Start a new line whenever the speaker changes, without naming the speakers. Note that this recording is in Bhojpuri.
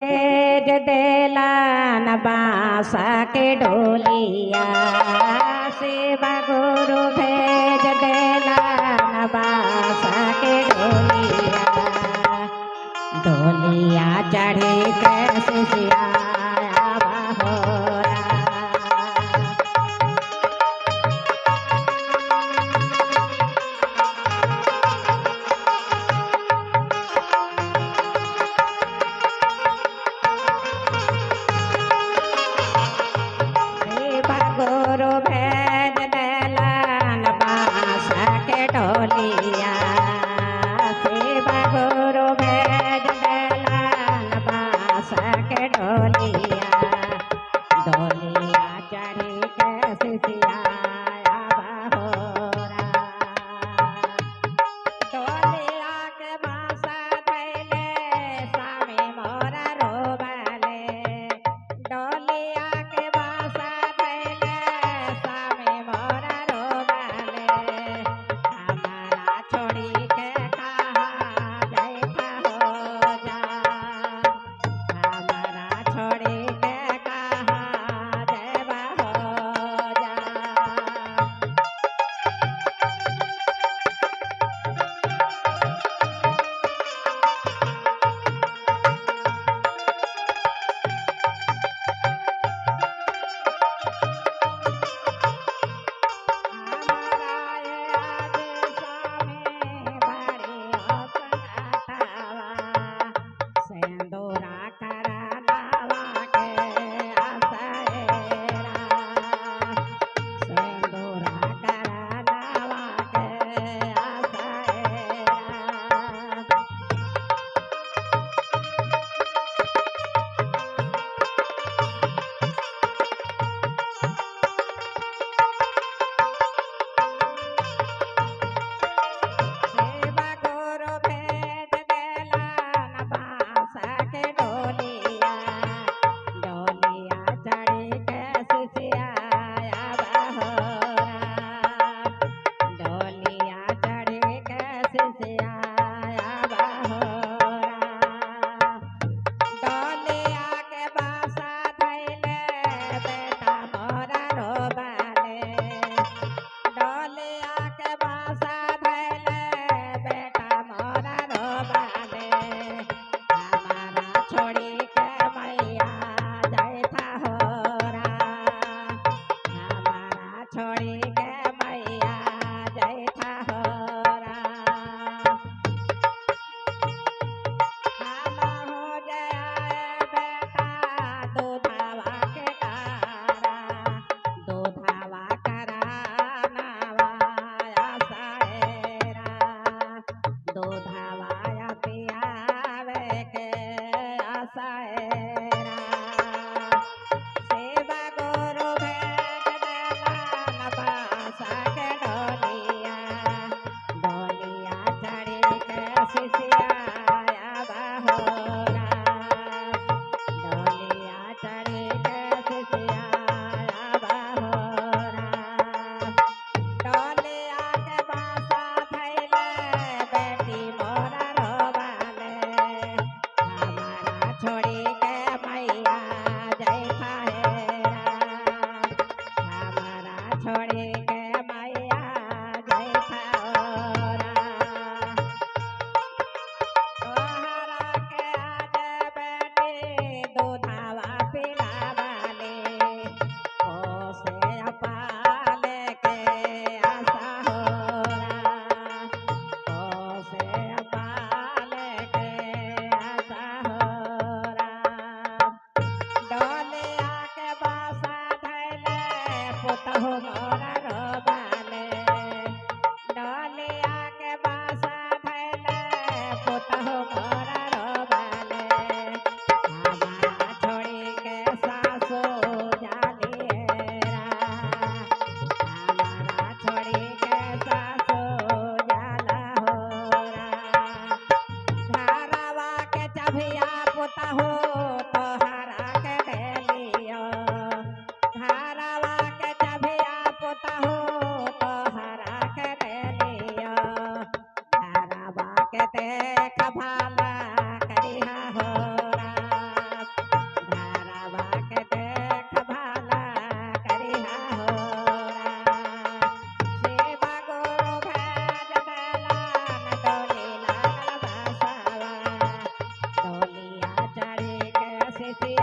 भेज देला न बासा के डोलिया सेवा गुरु भेज देला न बासा के डोलिया डोलिया चढ़ी कैसे सियाया बहोरा गुरु भेज देला न बासा के डोलिया सेवा गुरु भेज देला न बासा के डोलिया डोलिया चढ़ी कैसे सियाया बहोरा डोलिया के बासा धैले स्वामी मोरा रोबले डोलिया के बासा धैले स्वामी मोरा रोबले हमारा छोड़ी के कहाँ जैसा हो जा हमारा छोड़ी के कहाँ जैसा हो जा सेवा गुरु भेज देला न बासा के डोलिया डोलिया चढ़ी कैसे सियाया बहोरा डोलिया चढ़ी कैसे सियाया बहोरा डोलिया के बासा धैले बेटा मोरा रोबले डोलिया के बासा धैले बेटा मोरा रोबले हमारा छोड़ी के मैया जैसा होरा हमारा छोड़ी के मैया जैसा होरा हम हो जाए बेटा दूधावा के कारा दूधावा करानावा आसाएरा दूधावा पियावे के आसाएरा सेवा गुरु भेज देला न बासा के डोलिया डोलिया चढ़ी कैसे सियाया बहोरा डोलिया चढ़ी कैसे सियाया बहोरा डोलिया के बासा धैले बेटी मोरा रोबले हमारा छोड़ी के मैया जैसा हेरा हमारा छोड़ी के मैया जैसा होरा तोहरा के आज बेटी दूधावा पिलावले ओसे अपाले के आशा होरा ओसे अपाले के आशा होरा डोलिया के बासा धैले पुतहु मोरा रोबले डोलिया के बासा धैले पुतहु मोरा रोबले हमारा छोड़ी के सासू जालिएरा हमारा छोड़ी के सासू जाला होरा घरवा के चभिया पुतहु तोहरा के देलियो घरवा के चभिया पुतहु तोहरा के देलियो घरवा के देख भाला करिहा होरा एसेছি